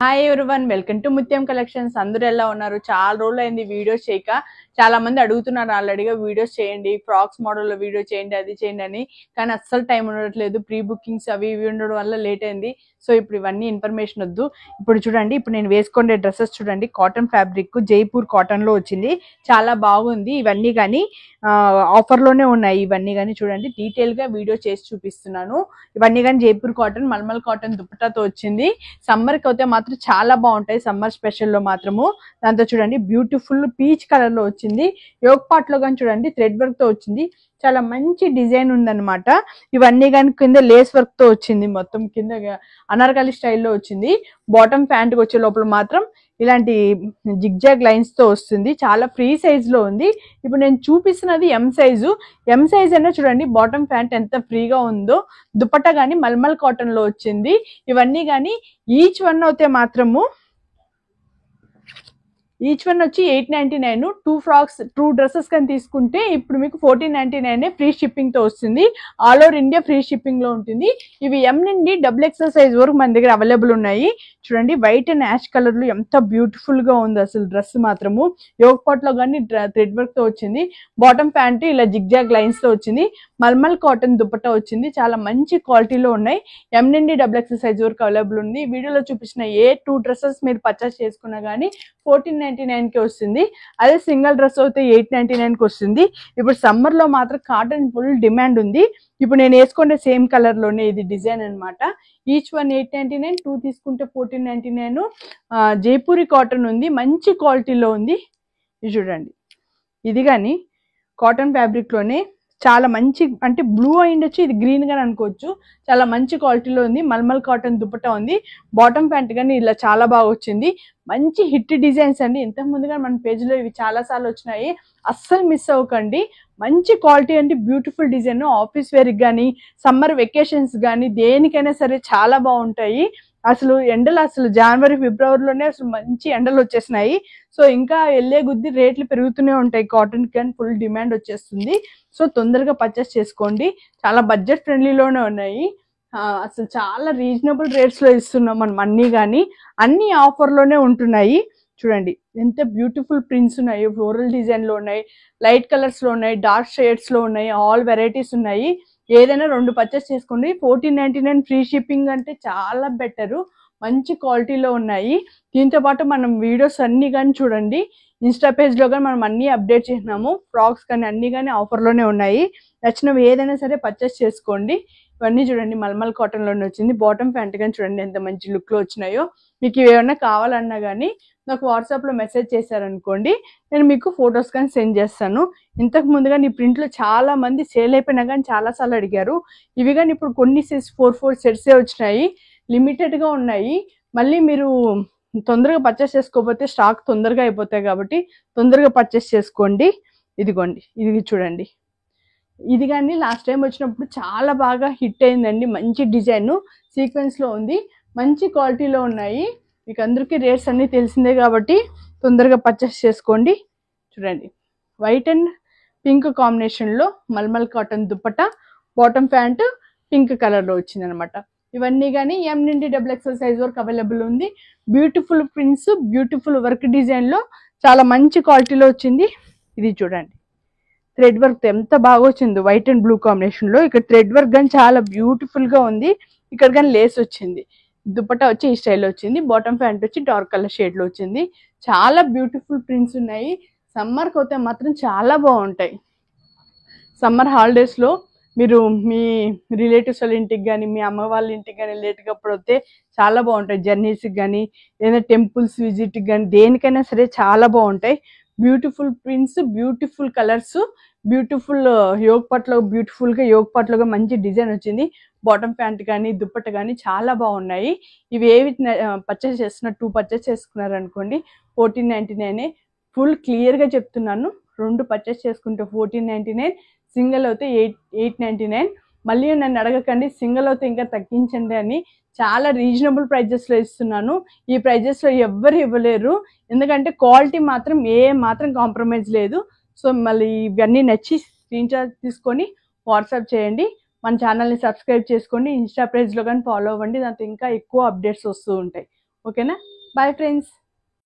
Hi everyone, welcome to ముత్యం collections. అందరూ ఎలా ఉన్నారు? చాలా రోజులు అయింది వీడియోస్ చేయక. చాలా మంది అడుగుతున్నారు ఆల్రెడీగా వీడియోస్ చేయండి, ఫ్రాక్స్ మోడల్లో వీడియో చేయండి, అది చేయండి అని. కానీ అస్సలు టైం ఉండట్లేదు, ప్రీ బుకింగ్స్ అవి ఇవి ఉండడం వల్ల లేట్ అయింది. సో ఇప్పుడు ఇవన్నీ ఇన్ఫర్మేషన్ వద్దు. ఇప్పుడు చూడండి, ఇప్పుడు నేను వేసుకునే డ్రెస్సెస్ చూడండి, కాటన్ ఫ్యాబ్రిక్ జైపూర్ కాటన్ లో వచ్చింది. చాలా బాగుంది. ఇవన్నీ కానీ ఆఫర్ లోనే ఉన్నాయి. ఇవన్నీ కానీ చూడండి, డీటెయిల్ గా వీడియో చేసి చూపిస్తున్నాను. ఇవన్నీ కానీ జైపూర్ కాటన్, మల్మల్ కాటన్ దుపట్టాతో వచ్చింది. సమ్మర్ కి అయితే మాత్రం చాలా బాగుంటాయి, సమ్మర్ స్పెషల్ లో మాత్రము. దాంతో చూడండి బ్యూటిఫుల్ పీచ్ కలర్ లో వచ్చింది. యోగ్ పార్ట్ లో కానీ చూడండి థ్రెడ్ వర్క్ తో వచ్చింది. చాలా మంచి డిజైన్ ఉందన్నమాట. ఇవన్నీ కానీ కింద లేస్ వర్క్ తో వచ్చింది, మొత్తం కింద అనార్కలి స్టైల్లో వచ్చింది. బాటమ్ ప్యాంట్ వచ్చే లోపల మాత్రం ఇలాంటి జిగ్జాగ్ లైన్స్ తో వస్తుంది. చాలా ఫ్రీ సైజ్ లో ఉంది. ఇప్పుడు నేను చూపిస్తున్నది ఎం సైజు. ఎం సైజ్ అయినా చూడండి బాటమ్ ప్యాంట్ ఎంత ఫ్రీగా ఉందో. దుపట్టా గానీ మల్మల్ కాటన్ లో వచ్చింది. ఇవన్నీ కానీ ఈచ్ వన్ అయితే మాత్రము ఈచ్ వన్ వచ్చి 899. 2 ఫ్రాక్స్ 2 డ్రెస్సెస్ కానీ తీసుకుంటే ఇప్పుడు మీకు 1499 ఫ్రీ షిప్పింగ్ తో వస్తుంది. All over India free shipping లో ఉంటుంది. ఇవి ఎం నుండి XXL సైజ్ వరకు మన దగ్గర అవైలబుల్ ఉన్నాయి. చూడండి వైట్ అండ్ యాష్ కలర్ లో ఎంత బ్యూటిఫుల్ గా ఉంది అసలు డ్రెస్ మాత్రము. యోగ్ పాట్ లో కానీ థ్రెడ్ వర్క్ తో వచ్చింది. బాటమ్ ప్యాంట్ ఇలా జిగ్జాగ్ లైన్స్ తో వచ్చింది. మల్మల్ కాటన్ దుపట్టా వచ్చింది. చాలా మంచి క్వాలిటీలో ఉన్నాయి. ఎం నుండి XXL సైజ్ వరకు అవైలబుల్ ఉంది. వీడియోలో చూపించిన ఏ 2 డ్రెస్సెస్ మీరు పర్చేస్ చేసుకున్నా కానీ 1499 కి వస్తుంది. అదే సింగిల్ డ్రెస్ అయితే 899 కి వస్తుంది. ఇప్పుడు సమ్మర్ లో మాత్రం కాటన్ ఫుల్ డిమాండ్ ఉంది. ఇప్పుడు నేను వేసుకునే సేమ్ కలర్ లోనే ఇది డిజైన్ అన్నమాట. ఈచ్ వన్ 899, 2 తీసుకుంటే 1499. జైపూరి కాటన్ ఉంది, మంచి క్వాలిటీలో ఉంది. ఇది చూడండి, ఇది కానీ కాటన్ ఫ్యాబ్రిక్ లోనే చాలా మంచి, అంటే బ్లూ అయిండొచ్చు, ఇది గ్రీన్ గాని అనుకోవచ్చు. చాలా మంచి క్వాలిటీలో ఉంది. మల్మల్ కాటన్ దుపట్టా ఉంది. బాటమ్ ప్యాంట్ కానీ ఇలా చాలా బాగా వచ్చింది. మంచి హిట్ డిజైన్స్ అండి. ఇంతకు ముందుగా మన పేజ్ లో ఇవి చాలా సార్లు వచ్చినాయి, అస్సలు మిస్ అవ్వకండి. మంచి క్వాలిటీ అండి, బ్యూటిఫుల్ డిజైన్. ఆఫీస్ వేర్ కానీ సమ్మర్ వెకేషన్స్ కానీ దేనికైనా సరే చాలా బాగుంటాయి. అసలు ఎండలు అసలు జనవరి ఫిబ్రవరిలోనే అసలు మంచి ఎండలు వచ్చేసినాయి. సో ఇంకా వెళ్ళే కొద్ది రేట్లు పెరుగుతూనే ఉంటాయి. కాటన్ కానీ ఫుల్ డిమాండ్ వచ్చేస్తుంది. సో తొందరగా పర్చేస్ చేసుకోండి. చాలా బడ్జెట్ ఫ్రెండ్లీలోనే ఉన్నాయి. అసలు చాలా రీజనబుల్ రేట్స్ లో ఇస్తున్నాం మనం అన్ని కానీ. అన్ని ఆఫర్ లోనే ఉంటున్నాయి. చూడండి ఎంత బ్యూటిఫుల్ ప్రింట్స్ ఉన్నాయి. ఫ్లోరల్ డిజైన్ లో ఉన్నాయి, లైట్ కలర్స్ లో ఉన్నాయి, డార్క్ షేడ్స్ లో ఉన్నాయి. ఆల్ వెరైటీస్ ఉన్నాయి. ఏదైనా 2 పర్చేస్ చేసుకోండి. 1499 ఫ్రీ షిప్పింగ్ అంటే చాలా బెటరు. మంచి క్వాలిటీలో ఉన్నాయి. దీంతో పాటు మనం వీడియోస్ అన్ని కానీ చూడండి, ఇన్స్టా పేజ్ లో కానీ మనం అన్ని అప్డేట్ చేసినాము. ఫ్రాక్స్ కానీ అన్ని కానీ ఆఫర్ లోనే ఉన్నాయి. నచ్చినవి ఏదైనా సరే పర్చేస్ చేసుకోండి. ఇవన్నీ చూడండి మల్మల్ కాటన్ లోనే వచ్చింది. బాటమ్ ప్యాంట్ కానీ చూడండి ఎంత మంచి లుక్ లో వచ్చినాయో. మీకు ఏమైనా కావాలన్నా కానీ నాకు వాట్సాప్ లో మెసేజ్ చేశారనుకోండి, నేను మీకు ఫొటోస్ కానీ సెండ్ చేస్తాను. ఇంతకు ముందుగా ఈ ప్రింట్ లో చాలా మంది సేల్ అయిపోయినా కానీ చాలా సార్లు అడిగారు. ఇవి కానీ ఇప్పుడు కొన్ని 4 సెట్సే వచ్చినాయి, లిమిటెడ్ గా ఉన్నాయి. మళ్ళీ మీరు తొందరగా పర్చేస్ చేసుకోకపోతే స్టాక్ తొందరగా అయిపోతాయి కాబట్టి తొందరగా పర్చేస్ చేసుకోండి. ఇదిగోండి, ఇది చూడండి. ఇది కానీ లాస్ట్ టైం వచ్చినప్పుడు చాలా బాగా హిట్ అయిందండి. మంచి డిజైన్ సీక్వెన్స్ లో ఉంది, మంచి క్వాలిటీలో ఉన్నాయి. మీకు అందరికీ రేట్స్ అన్ని తెలిసిందే కాబట్టి తొందరగా పర్చేస్ చేసుకోండి. చూడండి వైట్ అండ్ పింక్ కాంబినేషన్ లో mulmul cotton dupatta, bottom pant pink colour లో వచ్చింది అనమాట. ఇవన్నీ కానీ ఎం నుండి XXL సైజ్ వరకు అవైలబుల్ ఉంది. Beautiful prints, beautiful work design లో చాలా మంచి క్వాలిటీలో వచ్చింది. ఇది చూడండి థ్రెడ్ వర్క్ ఎంత బాగా వచ్చింది, వైట్ అండ్ బ్లూ కాంబినేషన్ లో. ఇక్కడ థ్రెడ్ వర్క్ కానీ చాలా బ్యూటిఫుల్ గా ఉంది. ఇక్కడ కానీ లేస్ వచ్చింది. దుపట్టా వచ్చి ఈ స్టైల్లో వచ్చింది. బాటమ్ ప్యాంట్ వచ్చి డార్క్ కలర్ షేడ్ లో వచ్చింది. చాలా బ్యూటిఫుల్ ప్రింట్స్ ఉన్నాయి. సమ్మర్ కి అయితే మాత్రం చాలా బాగుంటాయి. సమ్మర్ హాలిడేస్ లో మీరు మీ రిలేటివ్స్ వాళ్ళ ఇంటికి కానీ మీ అమ్మ వాళ్ళ ఇంటికి కానీ వెళ్ళేటప్పుడు వస్తే చాలా బాగుంటాయి. జర్నీస్కి కానీ ఏదైనా టెంపుల్స్ విజిట్కి కానీ దేనికైనా సరే చాలా బాగుంటాయి. Beautiful prints, beautiful colours, beautiful యోగ్ పాట్లో బ్యూటిఫుల్గా మంచి డిజైన్ వచ్చింది. బాటమ్ ప్యాంట్ కానీ దుప్పట్ట కానీ చాలా బాగున్నాయి. ఇవి ఏవి పర్చేస్ చేస్తున్నారు, 2 పర్చేస్ చేసుకున్నారు అనుకోండి 1499. ఫుల్ క్లియర్గా చెప్తున్నాను. 2 పర్చేస్ చేసుకుంటే 1499, సింగిల్ అయితే 899. మళ్ళీ నన్ను అడగకండి సింగిల్ అయితే ఇంకా తగ్గించండి అని. చాలా రీజనబుల్ ప్రైజెస్లో ఇస్తున్నాను. ఈ ప్రైజెస్లో ఎవ్వరు ఇవ్వలేరు, ఎందుకంటే క్వాలిటీ మాత్రం మాత్రం కాంప్రమైజ్ లేదు. సో మళ్ళీ ఇవన్నీ నచ్చి స్క్రీన్ షాట్ తీసుకొని వాట్సాప్ చేయండి. మన ఛానల్ని సబ్స్క్రైబ్ చేసుకోండి. ఇన్స్టా పేజ్లో కానీ ఫాలో అవ్వండి, దాంతో ఇంకా ఎక్కువ అప్డేట్స్ వస్తూ ఉంటాయి. ఓకేనా? Bye friends.